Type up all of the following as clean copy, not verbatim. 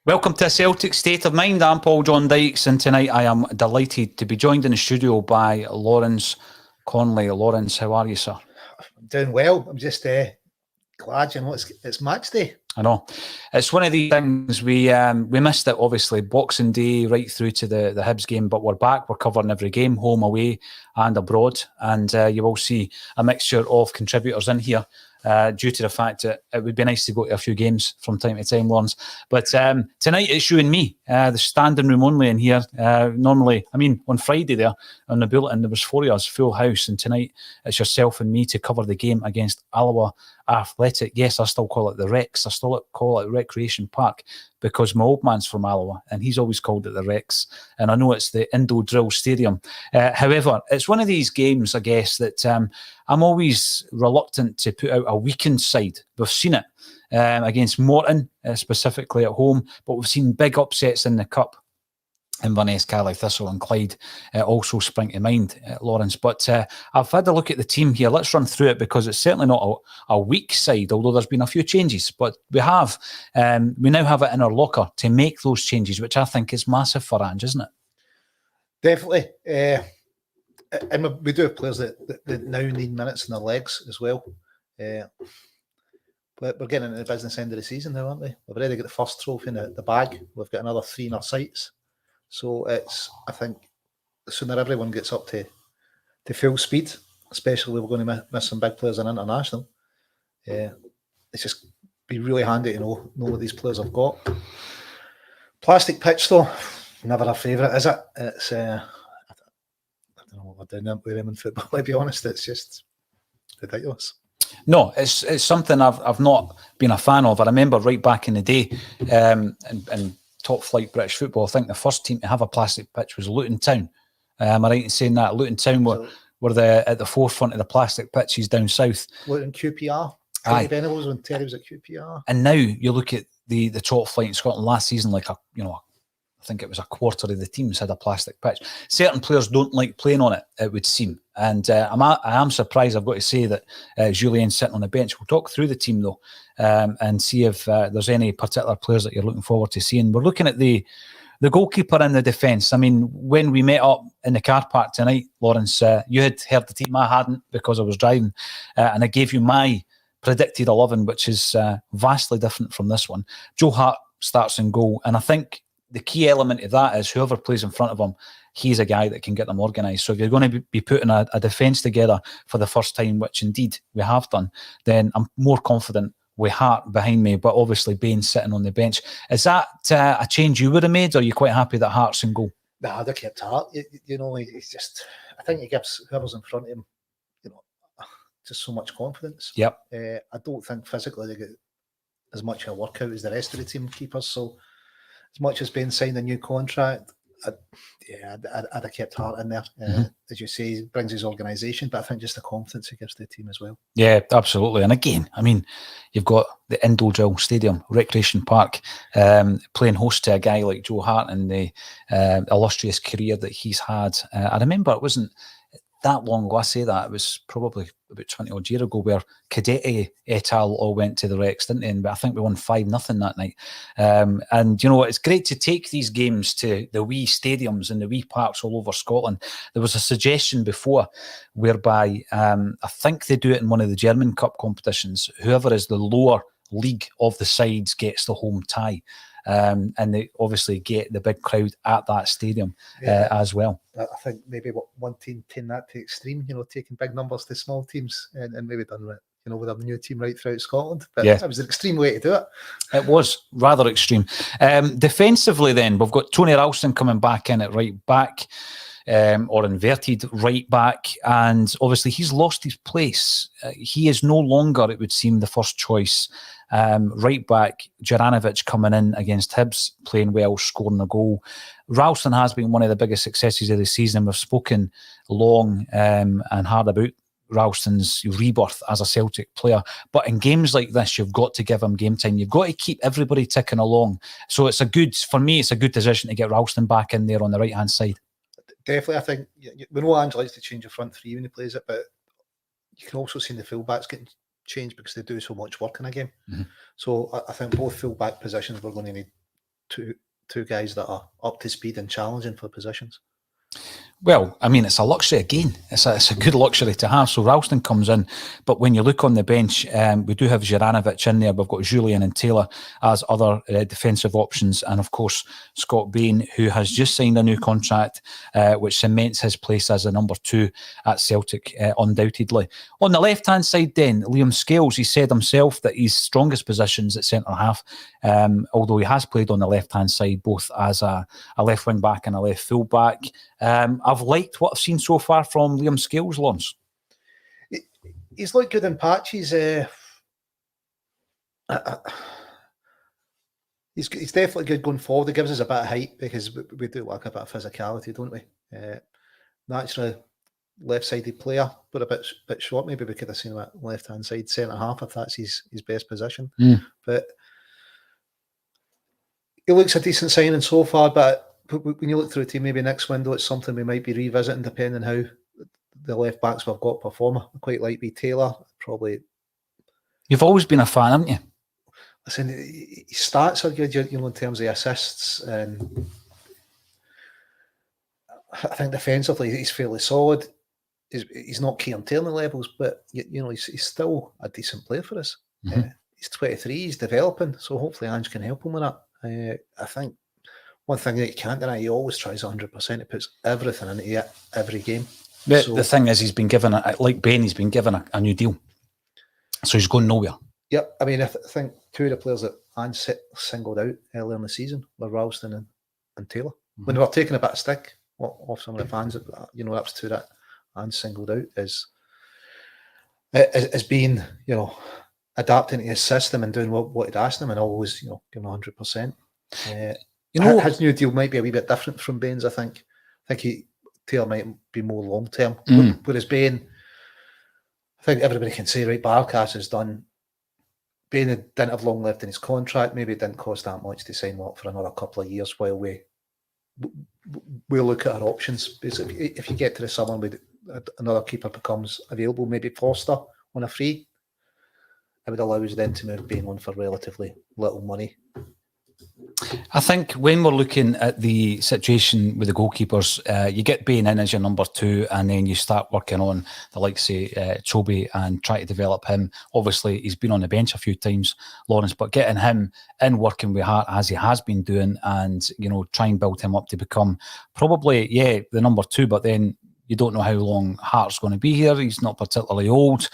Welcome to Celtic State of Mind. I'm Paul John Dykes, and tonight I am delighted to be joined in the studio by Lawrence Conley. Lawrence, how are you, sir? I'm doing well. I'm just glad, it's match day. I know. It's one of these things, we missed it, obviously, Boxing Day right through to the Hibs game, but we're back. We're covering every game, home, away and abroad, and you will see a mixture of contributors in here. Due to the fact that it would be nice to go to a few games from time to time, Lawrence. But tonight it's you and me, the standing room only in here. Normally, on Friday there, on the bulletin, there was 4 of us, full house. And tonight it's yourself and me to cover the game against Alloa Athletic. Yes, I still call it the Rex. I still call it Recreation Park because my old man's from Alloa and he's always called it the Rex. And I know it's the Indo Drill Stadium. However, it's one of these games, I guess, that I'm always reluctant to put out a weakened side. We've seen it against Morton, specifically at home, but we've seen big upsets in the Cup. Inverness, Carlisle, Thistle and Clyde also spring to mind, Lawrence. But I've had a look at the team here. Let's run through it because it's certainly not a weak side, although there's been a few changes. But we now have it in our locker to make those changes, which I think is massive for Ange, isn't it? Definitely. And we do have players that now need minutes in their legs as well. But we're getting into the business end of the season now, aren't we? We've already got the first trophy in the bag. We've got another 3 in our sights. So I think the sooner everyone gets up to full speed, especially we're going to miss some big players in international, it's just be really handy to know what these players have got. Plastic pitch though, never a favourite, is it? It's I don't know what we're doing with them in football, to be honest. It's just ridiculous. No, it's something I've not been a fan of. I remember right back in the day, and top flight British football, I think the first team to have a plastic pitch was Luton Town. Am I right in saying that? Luton Town were at the forefront of the plastic pitches down south. Luton QPR. Terry Venables when Terry was at QPR. And now you look at the top flight in Scotland last season, I think it was a quarter of the teams had a plastic pitch. Certain players don't like playing on it, it would seem. And I am surprised, I've got to say, that Julien's sitting on the bench. We'll talk through the team, though, and see if there's any particular players that you're looking forward to seeing. We're looking at the goalkeeper and the defence. When we met up in the car park tonight, Lawrence, you had heard the team. I hadn't because I was driving. And I gave you my predicted 11, which is vastly different from this one. Joe Hart starts in goal. And I think the key element of that is whoever plays in front of him, he's a guy that can get them organised. So if you're going to be putting a defence together for the first time, which indeed we have done, then I'm more confident with Hart behind me, but obviously Bain sitting on the bench. Is that a change you would have made, or are you quite happy that Hart's in goal? Nah, I'd have kept Hart. He's just, I think he gives whoever's in front of him, just so much confidence. Yep. I don't think physically they get as much of a workout as the rest of the team keepers, so as much as Ben signed a new contract, I'd have kept Hart in there. As you say, he brings his organisation, but I think just the confidence he gives the team as well. Yeah, absolutely. And again, you've got the Indo Drill Stadium, Recreation Park, playing host to a guy like Joe Hart and the illustrious career that he's had. I remember it wasn't that long ago, I say that, it was probably about 20 odd years ago, where Cadete et al. All went to the Rex, didn't they? But I think we won 5-0 that night. And it's great to take these games to the wee stadiums and the wee parks all over Scotland. There was a suggestion before whereby I think they do it in one of the German Cup competitions. Whoever is the lower league of the sides gets the home tie. And they obviously get the big crowd at that stadium as well. I think maybe one team taking that to extreme, taking big numbers to small teams and maybe done with, with a new team right throughout Scotland. But it was an extreme way to do it. It was rather extreme. Defensively then, we've got Tony Ralston coming back in at right back. Or inverted right back, and obviously he's lost his place. He is no longer, it would seem, the first choice right back. Juranovic coming in against Hibs, playing well, scoring a goal. Ralston has been one of the biggest successes of the season. We've spoken long and hard about Ralston's rebirth as a Celtic player, but in games like this, you've got to give him game time. You've got to keep everybody ticking along. So it's a good decision to get Ralston back in there on the right hand side. Definitely, I think we know Ange likes to change the front three when he plays it, but you can also see the fullbacks getting changed because they do so much work in a game. So I think both fullback positions we're going to need two guys that are up to speed and challenging for positions. Well, I mean, it's a luxury again. It's a good luxury to have. So Ralston comes in, but when you look on the bench, we do have Juranovic in there. We've got Julian and Taylor as other defensive options, and of course Scott Bain, who has just signed a new contract, which cements his place as a number 2 at Celtic, undoubtedly. On the left-hand side, then Liam Scales. He said himself that his strongest positions at centre half, although he has played on the left-hand side both as a left wing back and a left full back. I've liked what I've seen so far from Liam Scales, Lawrence. He's looked good in patches. He's definitely good going forward. It gives us a bit of height because we do like a bit of physicality, don't we? Naturally, left-sided player, but a bit short. Maybe we could have seen him at left-hand side centre half if that's his best position. But he looks a decent signing so far, but when you look through the team, maybe next window, it's something we might be revisiting depending how the left backs we've got perform. I quite like Taylor. Probably. You've always been a fan, haven't you? Listen, his stats are good, in terms of assists, and I think defensively he's fairly solid. He's not key on Tierney levels, but he's still a decent player for us. He's 23, he's developing, so hopefully Ange can help him with that. I think one thing that you can't deny, he always tries 100%. He puts everything into it every game. The thing is, he's been given, like Ben, he's been given a new deal. So he's going nowhere. Yep. I mean, I think two of the players that Ange singled out earlier in the season were Ralston and Taylor. When they were taking a bit of stick off some of the fans, that was two that Ange singled out as being, adapting to his system and doing what he'd asked them and always, giving 100%. His new deal might be a wee bit different from Bain's, I think. Taylor might be more long term. Whereas Bain, I think everybody can say, right, Barkas is done. Bain didn't have long left in his contract. Maybe it didn't cost that much to sign him up for another couple of years while we look at our options. Basically, if you get to the summer with another keeper becomes available, maybe Foster on a free, it would allow us then to move Bain on for relatively little money. I think when we're looking at the situation with the goalkeepers, you get Bain in as your number 2 and then you start working on the likes of Chobe and try to develop him. Obviously, he's been on the bench a few times, Lawrence, but getting him in working with Hart as he has been doing and, try and build him up to become probably, the number 2, but then you don't know how long Hart's going to be here. He's not particularly old.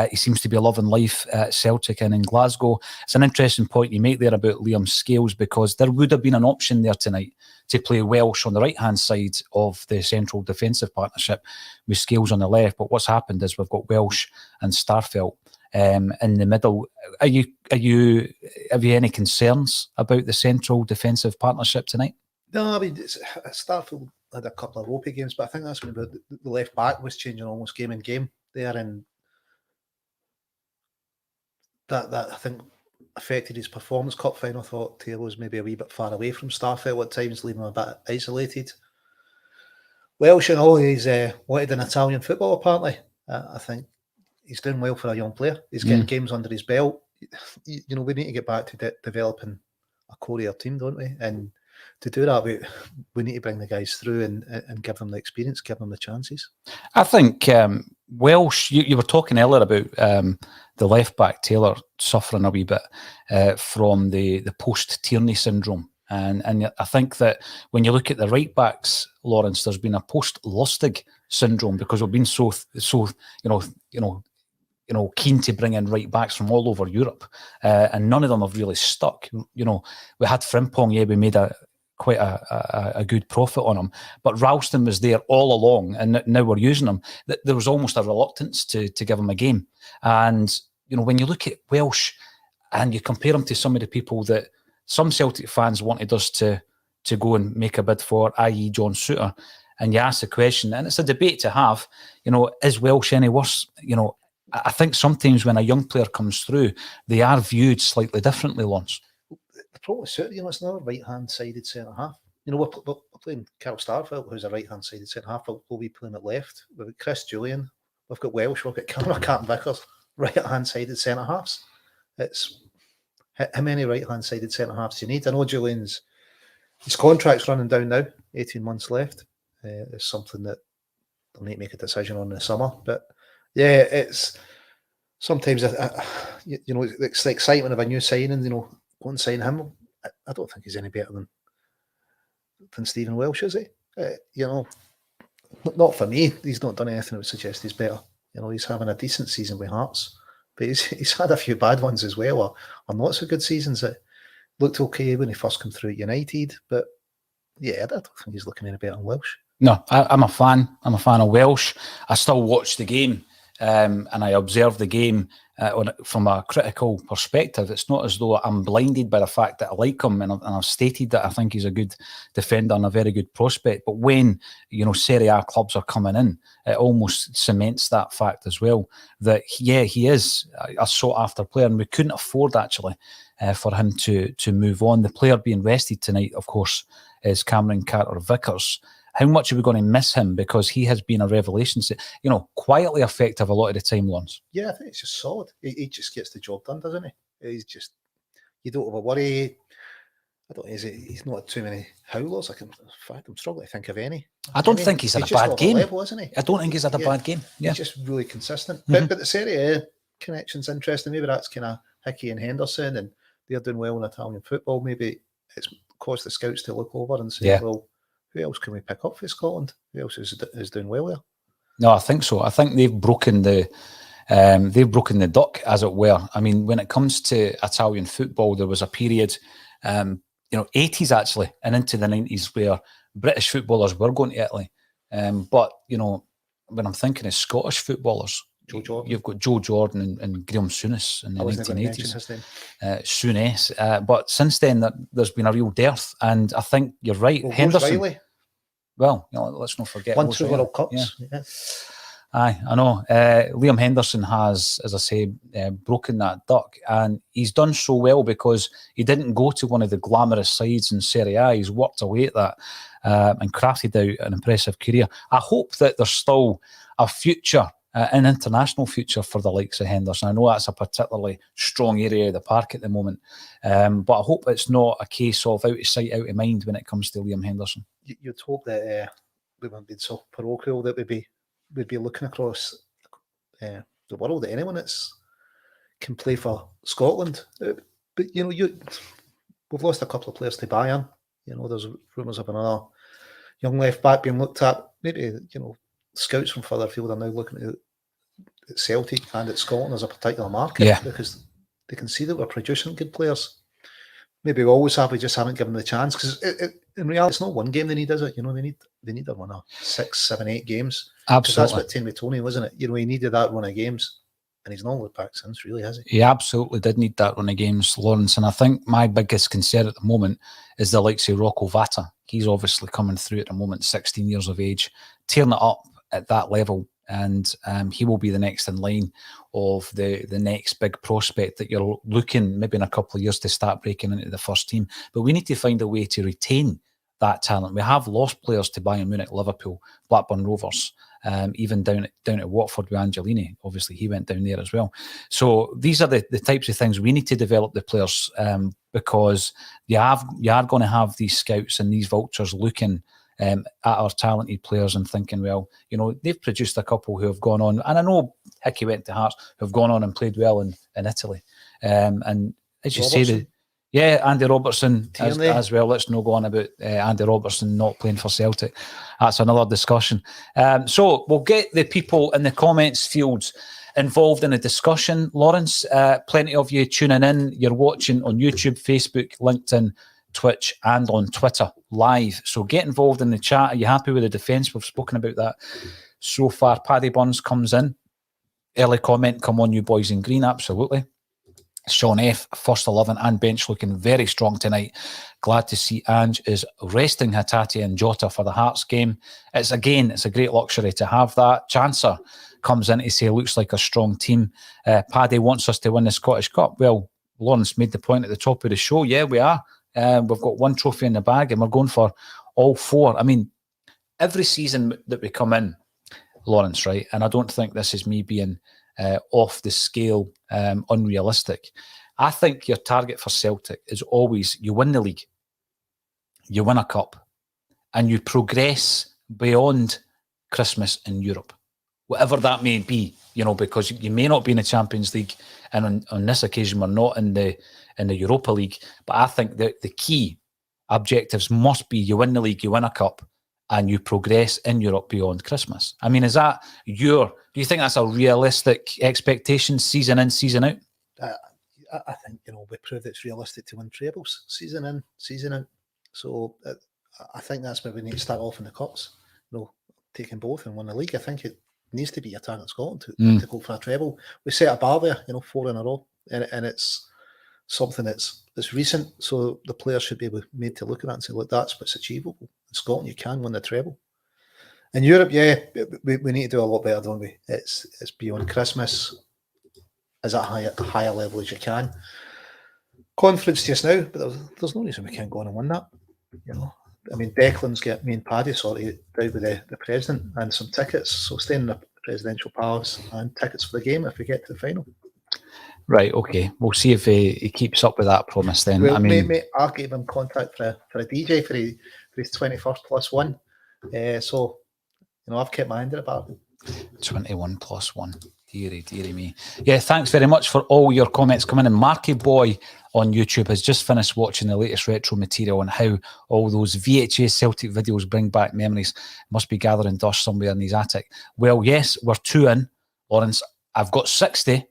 He seems to be loving life at Celtic and in Glasgow. It's an interesting point you make there about Liam Scales because there would have been an option there tonight to play Welsh on the right-hand side of the central defensive partnership with Scales on the left. But what's happened is we've got Welsh and Starfelt in the middle. Have you any concerns about the central defensive partnership tonight? No, I mean, Starfelt had a couple of ropey games, but I think that's when the left back was changing almost game in game there, and that I think affected his performance. Cup final, I thought Taylor was maybe a wee bit far away from Starfelt at times, leaving him a bit isolated. Welsh and all, he's wanted in Italian football apparently. I think he's doing well for a young player. He's getting games under his belt. We need to get back to developing a Korea team, don't we? And to do that, we need to bring the guys through and give them the experience, give them the chances. I think Welsh, you were talking earlier about the left back, Taylor, suffering a wee bit from the post-Tierney syndrome. And I think that when you look at the right backs, Lawrence, there's been a post-Lustig syndrome because we've been so keen to bring in right backs from all over Europe, and none of them have really stuck. We had Frimpong, we made quite a good profit on him, but Ralston was there all along, and now we're using him. There was almost a reluctance to give him a game, and when you look at Welsh and you compare him to some of the people that some Celtic fans wanted us to go and make a bid for, i.e. John Souttar, and you ask the question, and it's a debate to have, is Welsh any worse? I think sometimes when a young player comes through, they are viewed slightly differently, Lawrence. The problem with Souttar, it's another right-hand-sided centre-half. We're playing Carl Starfelt, who's a right-hand-sided centre-half. We'll be playing it left. We've got Chris Julian. We've got Welsh. We've got Cameron Vickers, right-hand-sided centre-halves. It's how many right-hand-sided centre-halves do you need? I know Julian's his contract's running down now, 18 months left. It's something that they'll need to make a decision on in the summer. But yeah, it's sometimes, it's the excitement of a new signing, go and sign him. I don't think he's any better than Stephen Welsh, is he? Not for me. He's not done anything that would suggest he's better. He's having a decent season with Hearts, but he's had a few bad ones as well, or not so good seasons that looked okay when he first came through at United. But yeah, I don't think he's looking any better than Welsh. No, I'm a fan. I'm a fan of Welsh. I still watch the game and I observe the game from a critical perspective. It's not as though I'm blinded by the fact that I like him, and I've stated that I think he's a good defender and a very good prospect. But when Serie A clubs are coming in, it almost cements that fact as well. That he is a sought after player, and we couldn't afford actually for him to move on. The player being rested tonight, of course, is Cameron Carter-Vickers. How much are we going to miss him? Because he has been a revelation, quietly effective a lot of the time, Lawrence. Yeah, I think it's just solid. He just gets the job done, doesn't he? He's just, you don't have a worry. I don't. He's not had too many howlers. In fact, I'm struggling to think of any. I don't think he's had a bad game. Level, isn't he? I don't think he's had a bad game. Yeah. He's just really consistent. But the Serie A connection's interesting. Maybe that's kind of Hickey and Henderson, and they're doing well in Italian football. Maybe it's caused the scouts to look over and say, well, who else can we pick up for Scotland? Who else is doing well there? No, I think so. I think they've broken the duck, as it were. I mean, when it comes to Italian football, there was a period, 80s actually, and into the 90s where British footballers were going to Italy. But when I'm thinking of Scottish footballers, you've got Joe Jordan and Graham Souness in the 1980s. Souness. But since then, there's been a real dearth. And I think you're right. Henderson. Riley. Well, let's not forget. Won 2 World Cups. Yeah. Aye, I know. Liam Henderson has, as I say, broken that duck. And he's done so well because he didn't go to one of the glamorous sides in Serie A. He's worked away at that and crafted out an impressive career. I hope that there's still a future, an international future for the likes of Henderson. I know that's a particularly strong area of the park at the moment, but I hope it's not a case of out of sight, out of mind when it comes to Liam Henderson. You'd hope that we wouldn't be so parochial that we'd be looking across the world at anyone that can play for Scotland. But we've lost a couple of players to Bayern. There's rumours of another young left back being looked at. Maybe scouts from further afield are now looking at Celtic and at Scotland as a particular market because they can see that we're producing good players. Maybe we always have, we just haven't given them the chance because in reality it's not one game they need, is it? They need a run of 6, 7, 8 games. Absolutely. That's what Taine with Tony, wasn't it? He needed that run of games and he's not looked back since, really, has he? He absolutely did need that run of games, Lawrence. And I think my biggest concern at the moment is the likes of Rocco Vata. He's obviously coming through at the moment, 16 years of age, tearing it up at that level. And he will be the next in line of the next big prospect that you're looking maybe in a couple of years to start breaking into the first team. But we need to find a way to retain that talent. We have lost players to Bayern Munich, Liverpool, Blackburn Rovers, even down at Watford with Angelini. Obviously, he went down there as well. So these are the types of things we need to develop the players because you are going to have these scouts and these vultures looking at our talented players and thinking, well, they've produced a couple who have gone on, and I know Hickey went to Hearts, who have gone on and played well in Italy. And as you say, Andy Robertson as well. Let's not go on about Andy Robertson not playing for Celtic. That's another discussion. So we'll get the people in the comments fields involved in the discussion. Lawrence, plenty of you tuning in. You're watching on YouTube, Facebook, LinkedIn, Twitch and on Twitter live. So get involved in the chat. Are you happy with the defence? We've spoken about that so far. Paddy Burns comes in. Early comment, come on you boys in green. Absolutely. Sean F, first 11 and bench looking very strong tonight. Glad to see Ange is resting Hatate and Jota for the Hearts game. It's a great luxury to have that. Chancer comes in to say looks like a strong team. Paddy wants us to win the Scottish Cup. Well, Lawrence made the point at the top of the show. Yeah, we are. We've got 1 trophy in the bag and we're going for all 4. I mean, every season that we come in, Lawrence, right, and I don't think this is me being off the scale, unrealistic. I think your target for Celtic is always you win the league, you win a cup, and you progress beyond Christmas in Europe, whatever that may be, because you may not be in the Champions League, and on this occasion we're not in the Europa League. But I think that the key objectives must be you win the league, you win a cup, and you progress in Europe beyond Christmas. I mean, do you think that's a realistic expectation, season in, season out? I think, we proved it's realistic to win trebles, season in, season out. So I think that's where we need to start off in the cups, taking both and win the league. I think it needs to be a target Scotland to go for a treble. We set a bar there, 4 in a row, and it's something that's recent, so the players should be made to look at that and say, look, that's what's achievable. In Scotland, you can win the treble. In Europe, we need to do a lot better, don't we? It's beyond Christmas, as at a higher level as you can. Conference just now, but there's no reason we can't go on and win that. I mean, Declan's got me and Paddy sorted out with the president and some tickets, so staying in the presidential palace and tickets for the game if we get to the final. Right, okay. We'll see if he keeps up with that promise then. Well, mate, I gave him contact for a DJ for his 21st plus one. So, I've kept my hand in about it. 21 plus one. Deary me. Yeah, thanks very much for all your comments coming in. Marky Boy on YouTube has just finished watching the latest retro material and how all those VHS Celtic videos bring back memories. Must be gathering dust somewhere in his attic. Well, yes, we're 2 in, Lawrence. I've got 60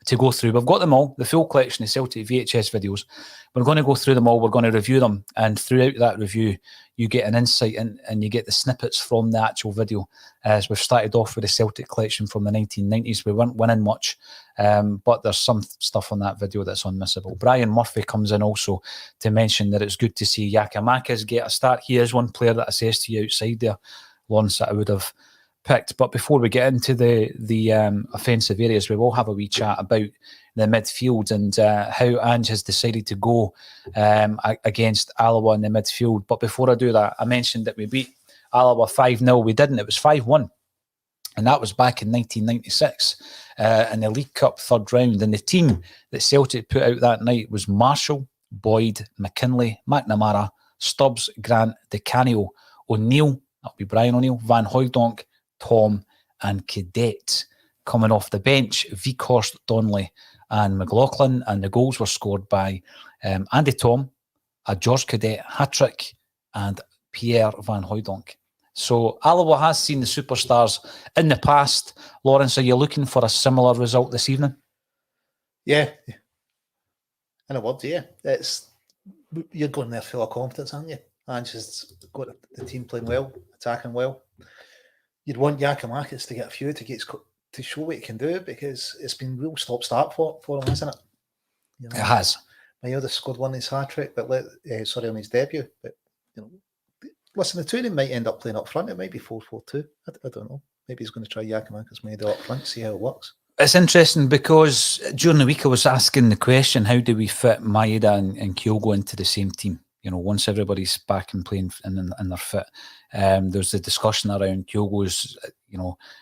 to go through. We've got them all, the full collection of Celtic VHS videos. We're going to go through them all. We're going to review them. And throughout that review, you get an insight and you get the snippets from the actual video. As we've started off with the Celtic collection from the 1990s. We weren't winning much, but there's some stuff on that video that's unmissable. Brian Murphy comes in also to mention that it's good to see Giakoumakis get a start. He is one player that I says to you outside there, Lawrence, that I would have picked. But before we get into the offensive areas, we will have a wee chat about the midfield and how Ange has decided to go against Alloa in the midfield. But before I do that, I mentioned that we beat Alloa 5-0. We didn't. It was 5-1. And that was back in 1996 in the League Cup third round. And the team that Celtic put out that night was Marshall, Boyd, McKinlay, McNamara, Stubbs, Grant, Di Canio, O'Neill, that'll be Brian O'Neill, Van Hooijdonk, Tom and Cadet. Coming off the bench, Weghorst, Donnelly and McLaughlin. And the goals were scored by Andy Tom, a George Cadet hat-trick and Pierre Van Hooijdonk. So Alloa has seen the superstars in the past. Lawrence, are you looking for a similar result this evening? Yeah. In a word, yeah. You're going there full of confidence, aren't you? And just got the team playing well, attacking well. You'd want Giakoumakis to get a few to show what he can do, because it's been real stop-start for him, hasn't it? It has. I know they scored one in his hat-trick, but on his debut. But listen, the two of them might end up playing up front. It might be 4-4-2. I don't know. Maybe he's going to try Giakoumakis maybe up front, see how it works. It's interesting because during the week I was asking the question, how do we fit Maeda and Kyogo into the same team? Once everybody's back and playing and they're fit. There's the discussion around Kyogo's,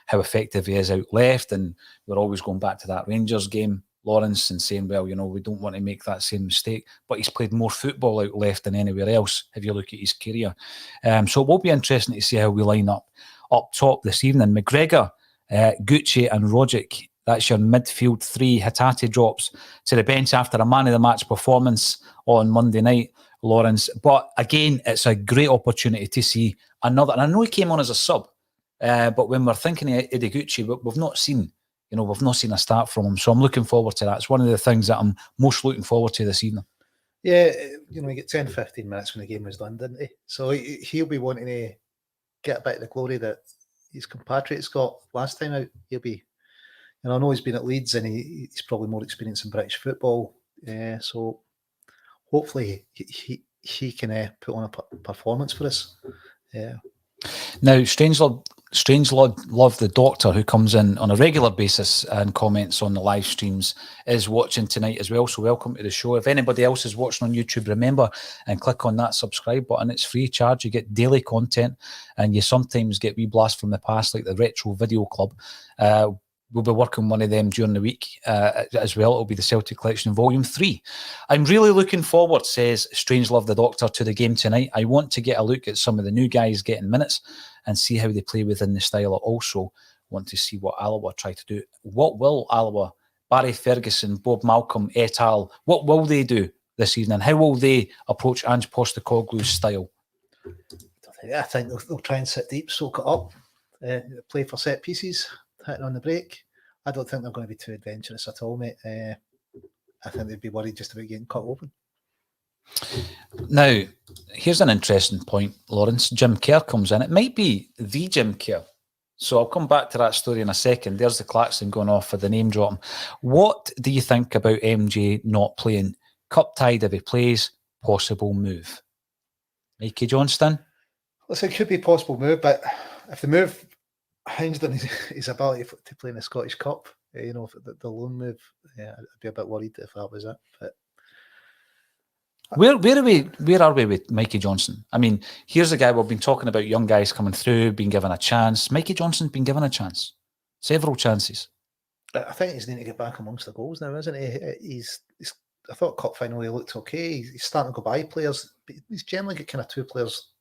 how effective he is out left. And we're always going back to that Rangers game, Lawrence, and saying, well, we don't want to make that same mistake. But he's played more football out left than anywhere else, if you look at his career. So it will be interesting to see how we line up top this evening. McGregor, Gucci and Rogic. That's your midfield three. Hatate drops to the bench after a man-of-the-match performance on Monday night, Lawrence. But again, it's a great opportunity to see another. And I know he came on as a sub, but when we're thinking of Eddie Gucci, we've not seen a start from him. So I'm looking forward to that. It's one of the things that I'm most looking forward to this evening. Yeah, he got 10, 15 minutes when the game was done, didn't he? So he'll be wanting to get a bit of the glory that his compatriots got last time out. He'll be, I know he's been at Leeds and he's probably more experienced in British football. So hopefully he can put on a performance for us. Yeah. Now, Strangelove, the doctor who comes in on a regular basis and comments on the live streams, is watching tonight as well. So welcome to the show. If anybody else is watching on YouTube, remember and click on that subscribe button. It's free of charge. You get daily content and you sometimes get wee blasts from the past, like the Retro Video Club. we'll be working one of them during the week as well. It'll be the Celtic Collection Volume 3. I'm really looking forward, says Strangelove the Doctor, to the game tonight. I want to get a look at some of the new guys getting minutes and see how they play within the style. I also want to see what Alloa try to do. What will Alloa, Barry Ferguson, Bob Malcolm, et al., what will they do this evening? How will they approach Ange Postecoglou's style? I think they'll try and sit deep, soak it up, play for set pieces, hitting on the break. I don't think they're going to be too adventurous at all, mate. I think they'd be worried just about getting cut open. Now, here's an interesting point, Lawrence. Jim Kerr comes in. It might be the Jim Kerr. So I'll come back to that story in a second. There's the klaxon going off for the name dropping. What do you think about MJ not playing? Cup tied if he plays, possible move. Mikey Johnston? Listen, it could be a possible move, but if the move hinged on his ability to play in the Scottish Cup, if the loan move, I'd be a bit worried if that was it. But Where are we with Mikey Johnson? I mean, here's a guy we've been talking about, young guys coming through, being given a chance. Mikey Johnson's been given a chance, several chances. I think he's needing to get back amongst the goals now, isn't he? I thought cup final he looked okay. He's starting to go by players, but he's generally got kind of two players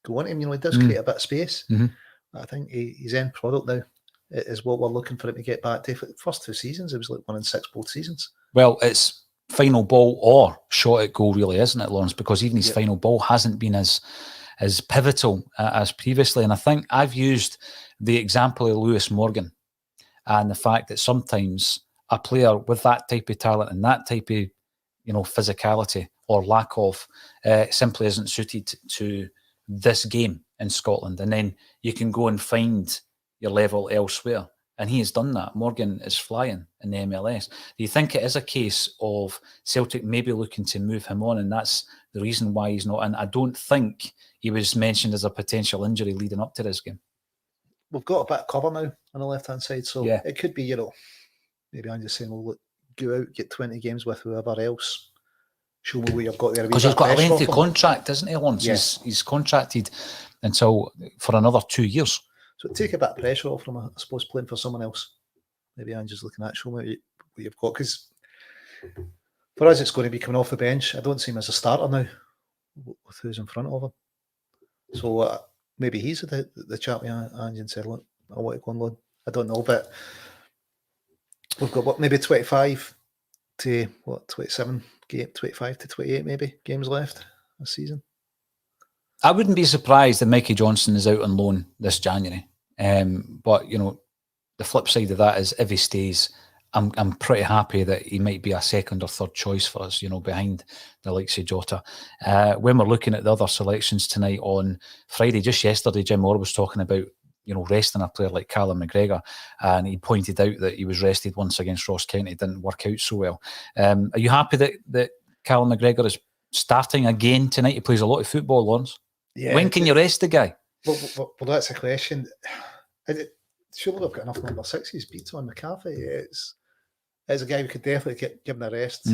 going to him. He does create a bit of space. I think his end product now is what we're looking for him to get back to. For the first 2 seasons, it was like 1 in 6 both seasons. Well, it's final ball or shot at goal, really, isn't it, Lawrence? Because even his final ball hasn't been as pivotal as previously. And I think I've used the example of Lewis Morgan and the fact that sometimes a player with that type of talent and that type of physicality or lack of simply isn't suited to this game in Scotland, and then you can go and find your level elsewhere. And he has done that. Morgan is flying in the MLS. Do you think it is a case of Celtic maybe looking to move him on, and that's the reason why he's not in? I don't think he was mentioned as a potential injury leading up to this game. We've got a bit of cover now on the left-hand side, so it could be, maybe I'm just saying, well, look, go out, get 20 games with whoever else. Show me what you've got there. Because he's got a lengthy contract, isn't he, Lawrence? Yes. He's contracted for another 2 years. So take a bit of pressure off him, I suppose, playing for someone else. Maybe I'm just looking at show me what you've got. Because for us, it's going to be coming off the bench. I don't see him as a starter now with who's in front of him. So maybe he's the chat with Ange and said, look, I want to go on loan. I don't know, but we've got maybe 25 to 27 game, 25 to 28 maybe games left this season. I wouldn't be surprised that Mikey Johnson is out on loan this January. But the flip side of that is if he stays, I'm pretty happy that he might be a second or third choice for us, behind the likes of Jota. When we're looking at the other selections tonight on Friday, just yesterday, Jim Moore was talking about resting a player like Callum McGregor, and he pointed out that he was rested once against Ross County. It didn't work out so well. Are you happy that Callum McGregor is starting again tonight? He plays a lot of football, Lawrence. Yeah. When can you rest the guy? Well, that's a question. Surely we've got enough number 6s. Beats on McCarthy. It's a guy we could definitely give him a rest.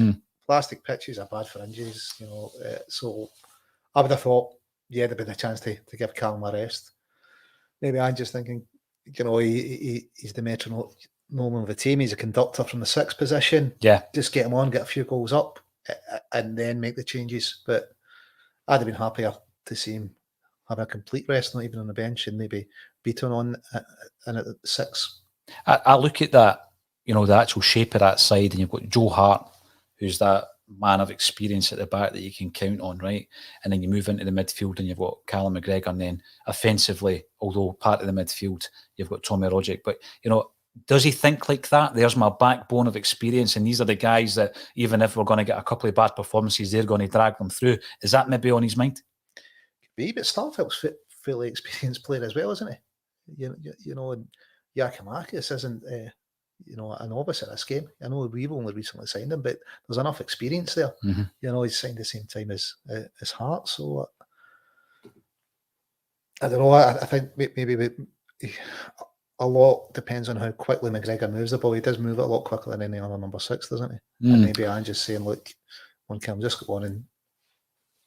Plastic pitches are bad for injuries, so I would have thought, there'd been a chance to give Callum a rest. Maybe I'm just thinking, he's the metronome of the team. He's a conductor from the 6th position. Yeah. Just get him on, get a few goals up, and then make the changes. But I'd have been happier to see him have a complete rest, not even on the bench, and maybe Beaton on and at 6. I look at that, the actual shape of that side, and you've got Joe Hart, who's that man of experience at the back that you can count on, right? And then you move into the midfield and you've got Callum McGregor, and then offensively, although part of the midfield, you've got Tommy Rogic. But, does he think like that? There's my backbone of experience, and these are the guys that even if we're going to get a couple of bad performances, they're going to drag them through. Is that maybe on his mind? But Starfelt's fairly experienced player as well, isn't he? And Giacomakis isn't, a novice at this game. I know we've only recently signed him, but there's enough experience there. He's signed the same time as Hart. So I don't know. I think maybe a lot depends on how quickly McGregor moves the ball. He does move it a lot quicker than any other number 6, doesn't he? And maybe I'm just saying, look, one can just go on and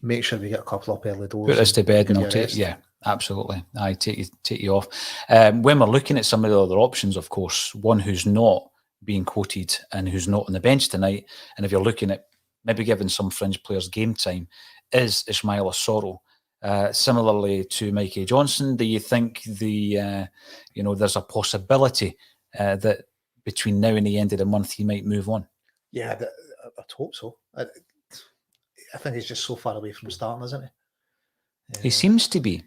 make sure we get a couple up early doors. Put this to bed and I'll take. Yeah, Absolutely. I take you off. When we're looking at some of the other options, of course, one who's not being quoted and who's not on the bench tonight, and if you're looking at maybe giving some Fringe players game time, is Ismail Assoro. Similarly to Mikey Johnson, do you think there's a possibility that between now and the end of the month he might move on? Yeah, I'd hope so. I think he's just so far away from starting, isn't he? He seems to be.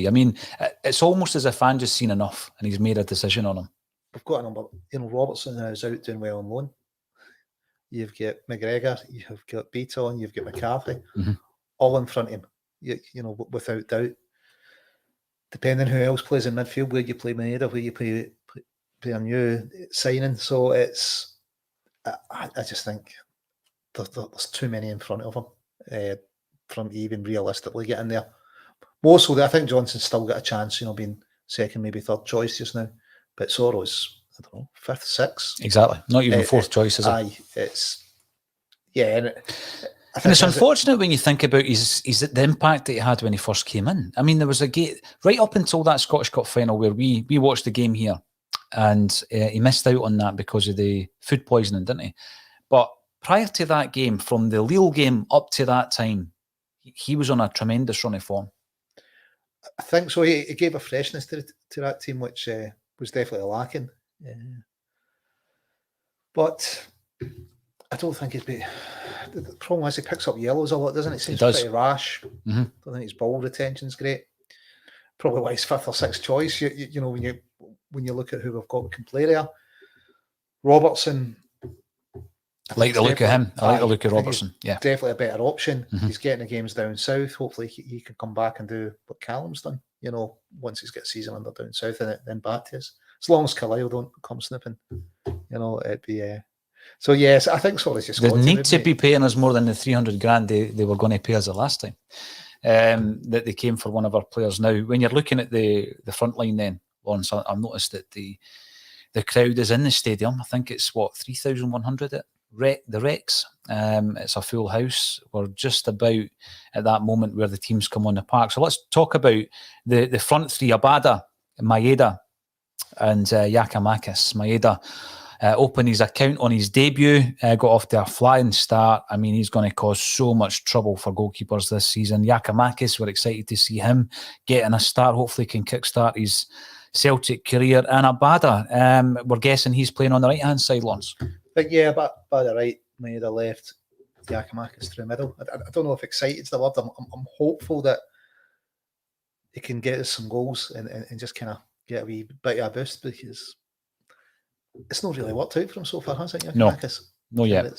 I mean, it's almost as if Ange's seen enough and he's made a decision on him. We've got a number. Robertson is out doing well on loan. You've got McGregor, you've got Beaton, you've got McCarthy, all in front of him. Without doubt. Depending who else plays in midfield, where you play Maeda, where you play a new signing. So it's, I just think there's too many in front of him for him to even realistically get in there. More so that I think Johnson's still got a chance, being second, maybe third choice just now. But Soro's, I don't know, fifth, sixth. Exactly. Not even fourth choice, is it? Aye, it's, yeah. And it's unfortunate when you think about the impact that he had when he first came in. I mean, there was a gate right up until that Scottish Cup final where we watched the game here, and he missed out on that because of the food poisoning, didn't he? But prior to that game, from the Lille game up to that time, he was on a tremendous run of form. I think so. He gave a freshness to that team, which was definitely lacking. But I don't think he'd be. The problem is he picks up yellows a lot, doesn't it? Seems pretty rash. I don't think his ball retention's great. Probably why he's fifth or sixth choice. When you look at who we've got can play there, Robertson. I like the look of him. I like the look of Robertson. Yeah, definitely a better option. He's getting the games down south. Hopefully, he can come back and do what Callum's done. Once he's got a season under down south and then back to us. As long as Carlisle don't come snipping, it'd be. So yes, I think Soro's just. They need to be paying us more than the $300,000 they were going to pay us the last time. That they came for one of our players. Now, when you're looking at the front line, then Lawrence, I've noticed that the crowd is in the stadium. I think it's 3,100 at the Rex. It's a full house. We're just about at that moment where the teams come on the park. So let's talk about the front three: Abada, Maeda, and Giakoumakis. Maeda opened his account on his debut, got off to a flying start. I mean, he's going to cause so much trouble for goalkeepers this season. Giakoumakis, we're excited to see him getting a start. Hopefully can kickstart his Celtic career. And Abada, we're guessing he's playing on the right-hand side, Lawrence. But yeah, by the right, Maeda left, Giakoumakis through the middle. I don't know if excited's the word. I'm hopeful that he can get us some goals and just kind of get a wee bit of a boost, because it's not really worked out for him so far, has it, Giakoumakis? No, yet.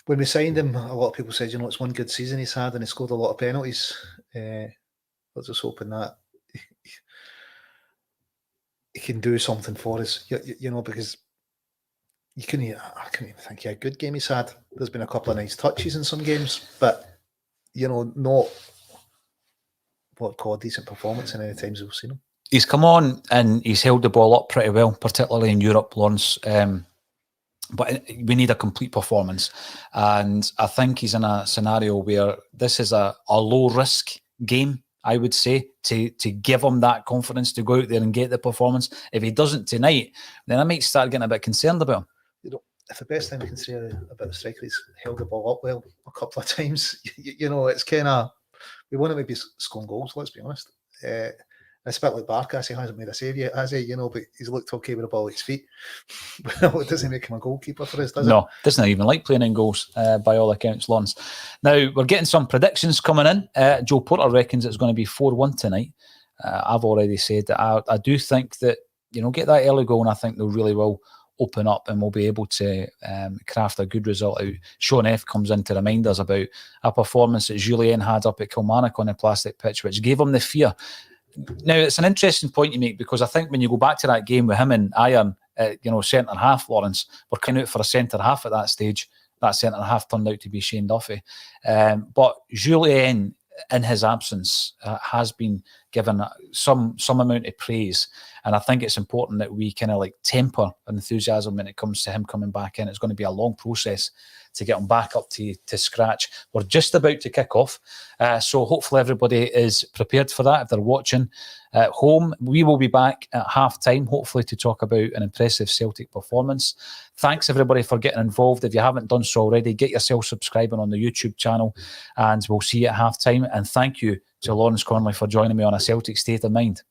When we signed him, a lot of people said, it's one good season he's had and he scored a lot of penalties. Let's just hoping that he can do something for us, because I couldn't even think of a good game he's had. There's been a couple of nice touches in some games, but, not what called decent performance in any times we've seen him. He's come on and he's held the ball up pretty well, particularly in Europe, Lawrence. But we need a complete performance. And I think he's in a scenario where this is a low-risk game, I would say, to give him that confidence to go out there and get the performance. If he doesn't tonight, then I might start getting a bit concerned about him. If the best thing we can say about the striker, he's held the ball up well a couple of times. It's kind of, we want to maybe score goals, let's be honest. It's a bit like Barkas, he hasn't made a save yet, has he? But he's looked okay with the ball at his feet. Well, it doesn't make him a goalkeeper for us, does it? No, doesn't even like playing in goals, by all accounts, Lawrence. Now, we're getting some predictions coming in. Joe Porter reckons it's going to be 4-1 tonight. I've already said that I do think that, get that early goal, and I think they really will open up and we'll be able to craft a good result out. Sean F comes in to remind us about a performance that Julien had up at Kilmarnock on the plastic pitch, which gave him the fear. Now, it's an interesting point you make, because I think when you go back to that game with him and Iron, centre half, Lawrence, we're coming out for a centre half at that stage. That centre half turned out to be Shane Duffy. But Julien, in his absence, has been given some amount of praise. And I think it's important that we kind of like temper enthusiasm when it comes to him coming back in. It's going to be a long process to get him back up to scratch. We're just about to kick off. So hopefully everybody is prepared for that if they're watching at home. We will be back at half-time, hopefully to talk about an impressive Celtic performance. Thanks everybody for getting involved. If you haven't done so already, get yourself subscribing on the YouTube channel, and we'll see you at half-time. And thank you to Lawrence Conley for joining me on A Celtic State of Mind.